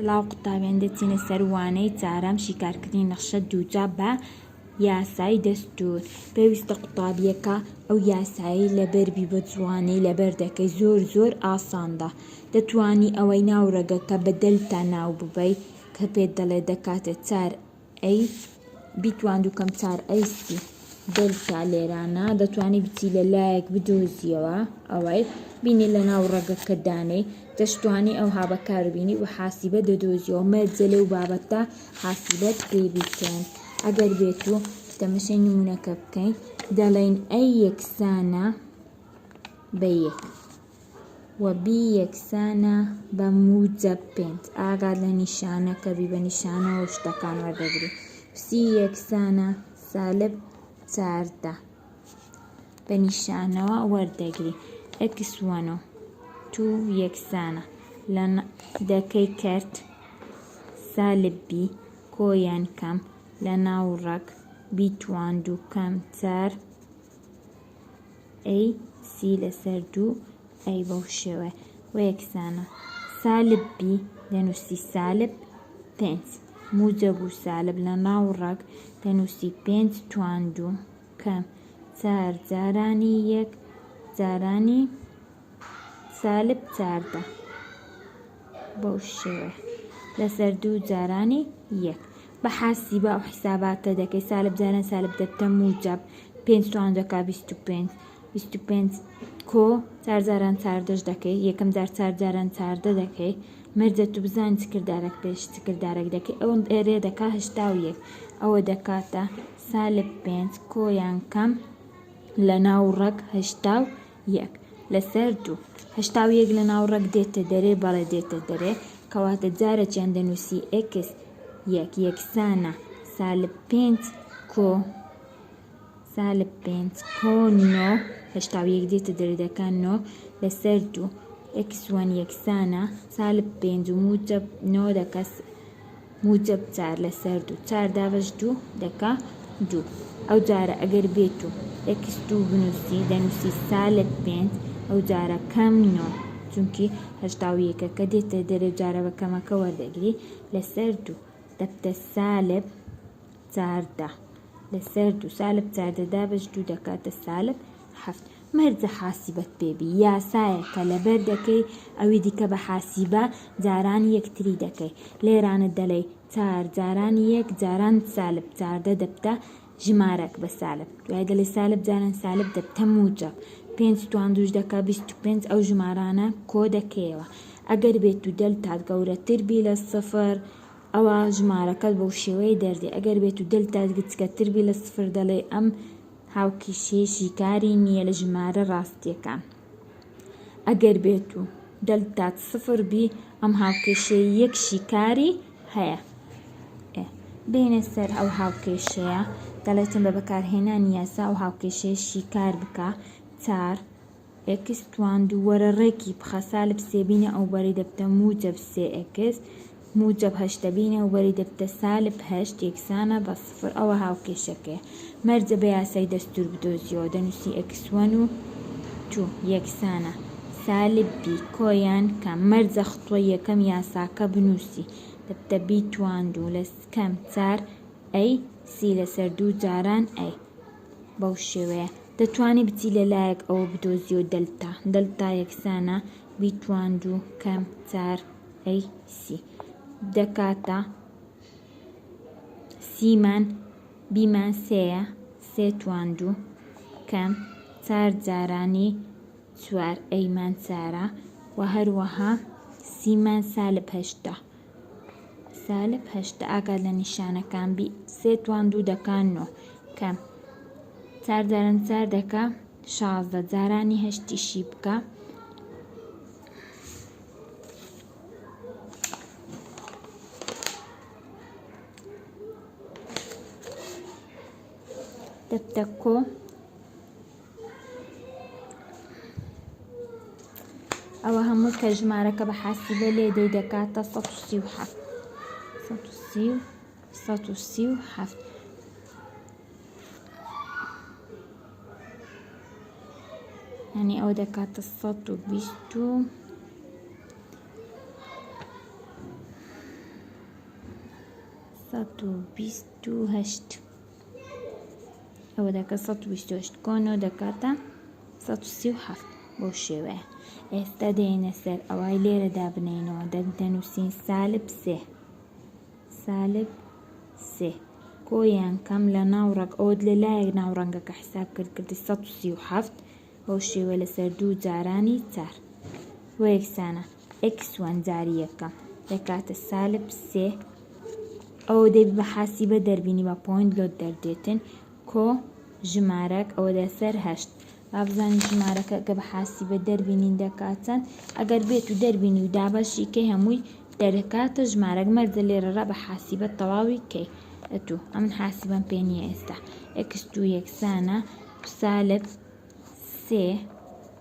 سڵاو قوتابیان دەچینە سەر وانەی چارەم شیکارکردنی نەخشە دووجا بە یاسای دەستور. پێویستە قوتابیەکە ئەو یاسایی لەبەر بە جوانەی لەبەر دەکەی زۆر ئاساندا. دەتوانی ئەوەی ناوڕەگەکە بە دەلتا ناو ببەی کە پێت دەڵێ دەکاتە 4A بیتواند و کەم 4AC دەلتا لێرانە دەتوانی بچی لە لایەک بدۆزیەوە ئەوەی بینی لە ناو ڕەگەکە دانەی دەشتوانی ئەوها بەکاربینی و حاسیبە دەدۆزیەوە مەرجە لەو بابەتە حاسیبەت پێ بیکەن. ئەگەر بێت و تەمەشەی نمونونەکە بکەین دەڵێن A یەکسانە بە 1 و B یەکسانە بە موجب 5 ئاگات لە نیشانەکە بی بە نیشانەوە شتەکان وەردەگری. C یەکسانە سالب 14 بە نیشانەوە وەردەگری. X1 و 2 یەکسانە دەکەی کەرت سالب B کۆیان کەم لە ناو ڕەگ بیتواند و کەم 4AC لەسەر 2A بەو شێوە و یەکسانە سالب B دەنووسی سالب 5 موجب و سالب لە ناو ڕەگ دەنووسی 5 تواند و کەم 4 جارانی 1 جارانی سالب 14 بەو شێوە لەسەر 2 جارانی 1 بە حاسیبە ئەو حیساباتە دەکەی سالب جاران سالب دەبتە موجب 5 توان دەکا 25 کۆ 4 جاران 4 دەکەی یەکەم جار 4 جاران 4 دەکەی مەرجە تو بزانین چ کردارێک پێش چ کردارێک دەکەی ئەو ئێرێ دەکا 81 ئەوە دەکاتە سالب 5 کۆیان کەم لە ناو ڕەگ 81 لەسەر 2 81 لە ناو ڕەگ دێتە دەرێ بەڵێ دێتە دەرێ کەواتە جارەکیان دەنووسی X یەکسانە سالب 5 کۆ سالب 5 کۆ 9 81 دێتە دەرێ دەکا 9 لەسەر 2 X1 یەکسانە سالب 5 و موجب 9 دەکا موجب 4 لەسەر 2 4 دابەش 2 دەکا 2 ئەو جارە ئەگەر بێت و X2 بنووسی دەنووسی سالب 5 ئەو جارە کەم 9 چونکی 81 کە دێتە دەرێ جارە بە کەمەکە وەردەگری لەسەر 2 دەبتە سالب 14 لەسەر 2 سالب 14 دابەش 2 دەکاتە سالب 7 مەرجە حاسیبەت پێبی یاسایەکە لەبەر دەکەی ئەوی دیکە بە حاسیبە جارانی یەکتری دەکەی لێرانە دەڵێ 4 جارانی 1 جاران سالب 14 دەبتە ژمارەك بە سالب دوای دەڵێ سالب جاران سالب دەبتە موجب 5 توان دوش دەکا 25 ئەو ژمارانە کۆ دەکەیەوە ئەگەر بێت و دەلتات گەورەتر بی لە 0 ئەوە ژمارەکەت بەو شێوەیە دەردێ ئەگەر بێت و دەلتات گچکەتر بی لە 0 دەڵێ ئەم هاوکێشەیە کاری نییە لە ژمارە ڕاستیەکان ئەگەر بێت و دەلتات 0 بی ئەم هاوکێشەیە یەکشی کاری هەیە. بینە سەر ئەو هاوکێشەیە دەڵێتن بە بەکارهێنانی یاسا ئەو هاوکێشەیەشی کار بکە 4 X توان و وەرە ڕێکی بخە سالب 3 بینە ئەو بەری دەبتە موجب 3X موجب 8 بینە و بەری دەبتە سالب 8 یەکسانە بە 0 ئەوە هاوکێشەکەیە مەرجە بە یاسای دەستور بدۆزیەوە دەنووسی X1 و 2 یەکسانە سالب B کۆیان کەم مەرجە خطوە یەکەم یاساکە بنووسی دەبتە B توان و لە کەم 4AC لەسەر 2 جاران A بەو شێوەیە دەتوانی بچی لە لایەک ئەوە بدۆزیەوە دەلتا یەکسانە B توان و کەم 4AC دەکاتە سیمان بیمان 3 توان و کەم 4 جارانی 4 ئەیمان 4 و هەروەها سیمان سالب 8 ئاگات لە نیشانەکان بی 3 توان 2 دەکا 9 کەم 4 جاران 4 دەکا 16 جارانی 8شی بکە دەبتە کۆ ئەوە هەموو کە ژمارەکە بە حاسیبە لێدەی دەکاتە 137 یعنی ئەوە دەکاتە 120 128 ئەوە دەکە 128 کۆنۆ دەکاتە 137 بۆ شێوەیە. ئێستا دێنە سەر ئەوای لێرەدا بنینەوە دەنووسین سالب سێ کۆیان کەم لە ناوڕەنگ ئەوت لە لایەک ناوڕەنگەکە حساب کردی 137 بەو شێوە لەسەر 2 جارانی 4 وە یەکسانە x1 جاری یەکەم دەکاتە سالب سێ ئەوە دەبی بە حاسیبە دەربینی بە پۆینت لۆ دەردێتن کۆ ژمارەک ئەوە دەسەر 8 بابزانین ژمارەکە کە بە حاسیبە دەربینین دەکاتن ئەگەر بێت و دەربینی و دابەشی کەی هەمووی دەرەکاتە ژمارەک مەرجە لێرەڕا بە حاسیبە تەواوی کەی ئەتوو ئەمن حاسیبەم پێ نییە ئێستا x2 یەکسانە سالب سێ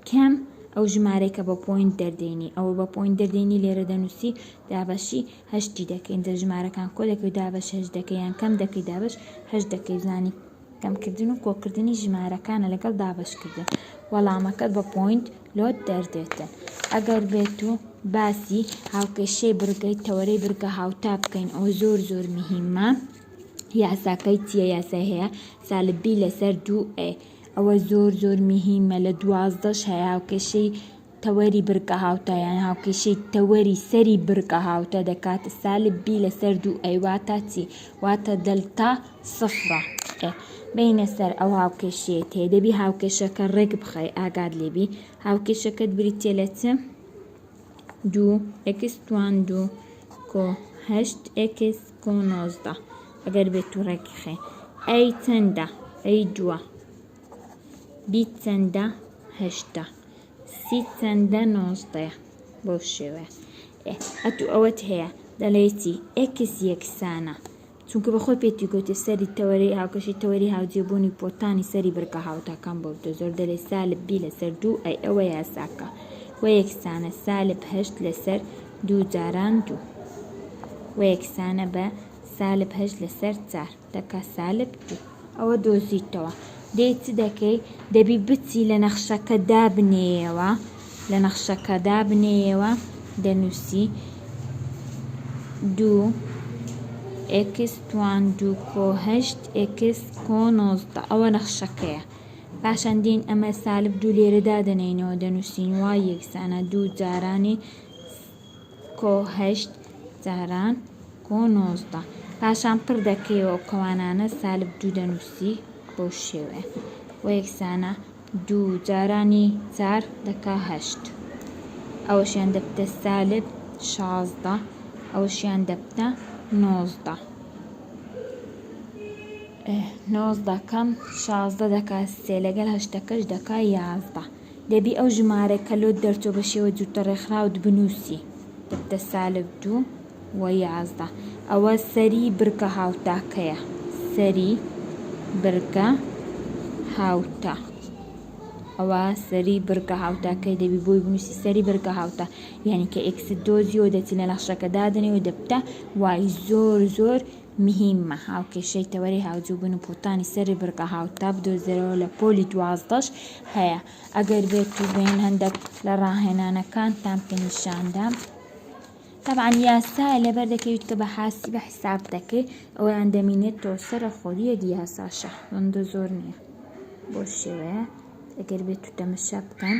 کەم ئەو ژمارەیەکە بە پۆینت دەردێنی ئەوە بە پۆینت دەردێنی لێرە دەنووسی دابەشی 8 دەکەین دە ژمارەکان کۆ دەکەی و دابەش 8 دەکەیان کەم دەکەی دابەش 8 دەکەی زانی کەمکردن و کۆکردنی ژمارەکانە لەگەڵ دابەشکردن وەڵامەکەت بە پۆینت لۆت دەردێتن. ئەگەر بێت و باسی هاوکێشەی بڕگەی تەوەرەی بڕگە هاوتا بکەین ئەو زۆر مهمە یاساکەی چییە یاسای هەیە سالب b لەسەر 2a ئەوە زۆر مهمە لە 12 هەیە هاوکێشەی تەوەری بڕگە هاوتا یان هاوکێشەی تەوەری سەری بڕگە هاوتا دەکاتە سالب b لەسەر 2a واتە چی واتە دەلتا سفرە بینە سەر ئەو هاوکێشەیە تێ دەبی هاوکێشەکە ڕێک بخەی ئاگاد لێبی هاوکێشەکەت بریتێ لە چ 2 x1 2 کۆ 8 x کۆ 19 ئەگەر بێت و ڕێکی خێ ئەی چەندە ئەی دووە بی چەندە 8 سی چەندە 19 بۆ شێوە ئەتو ئەوەت هەیە دەڵێتی x یەکسانە چونکە بەخۆی پێتی گوتی سەری تەوەری هاوکەشی تەوەری هاوجێبوونی پۆتانی سەری بڕگە هاوتاکان بۆ زۆر دەڵێ سالب b لەسەر 2 ئەی ئەوە یاساکە وە یەکسانە سالب 8 لەسەر 2 جاران 2 وە یەکسانە بە سالب 8 لەسەر 4 دەکا سالب 2 ئەوە دۆزیتەوە دێ چ دەکەی دەبی بچی لە نەخشەکە دابنێیەوە دەنووسی 2 x توان 2 کۆ 8 x کۆ 19 ئەوە نەخشەکەیە پاشان دێن ئەمە سالب 2 لێرەدا دەنێنەوە دەنووسین وای یەکسانە 2 جارانی کۆ 8 جاران کۆ 19 پاشان پڕ دەکەیەوە کەوانانە سالب 2 دەنووسی بۆ شێوێ وە یەکسانە 2 جارانی 4 دەکا 8 ئەوەشیان دەبتە سالب 16 ئەوەشیان دەبتە 19 کەم 16 دەکا سێ لەگەڵ 8ەکەش دەکا 11 دەبی ئەو ژمارەکە لۆت دەرچۆ بە شێوە جووتە ڕێکخراوت بنووسی دەبتە سالب 2 و 11 ئەوە سەری بڕگە هاوتاکەیە سەری بڕگە هاوتا ئەوە سەری بڕگە هاوتاکەی دەبی بۆی بنووسی سەری بڕگە هاوتا یعنی کە x دۆزیەوە دەچی لە نەخشەکە دادنێ و دەبتە وای زۆر مهمە هاوکێشەی تەوەری هاوجووبوون و پۆتانی سەری بڕگە هاوتا بدۆزرەوە لە پۆلی 12 هەیە ئەگەر بێت و بێن هەندێک لە ڕاهێنانەکانتان پێ نیشاندام طبعا یاسایە لەبەر دەکەویت کە بە حاسیبە حساب دەکەی ئەوەیان دەمینێتەوە سەرە خۆریەک یاساشە ڕەندە زۆر نییە بۆ شێوەیە ئەگەر بێت و تەمەشا بکەن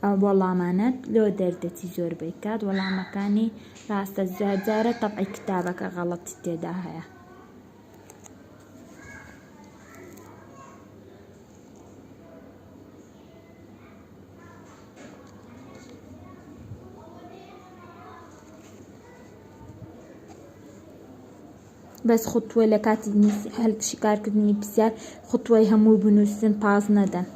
ئەو وەڵامانەت لۆ دەردەچی زۆر بەیکات وەڵامەکانی ڕاستە جارە تەبعی کتابەکە غەڵەتی تێدا هەیە بەس خوتووە لە کاتی شکارکردنی پرسیار خوتووەی هەموو بنووسن پاس نەدەن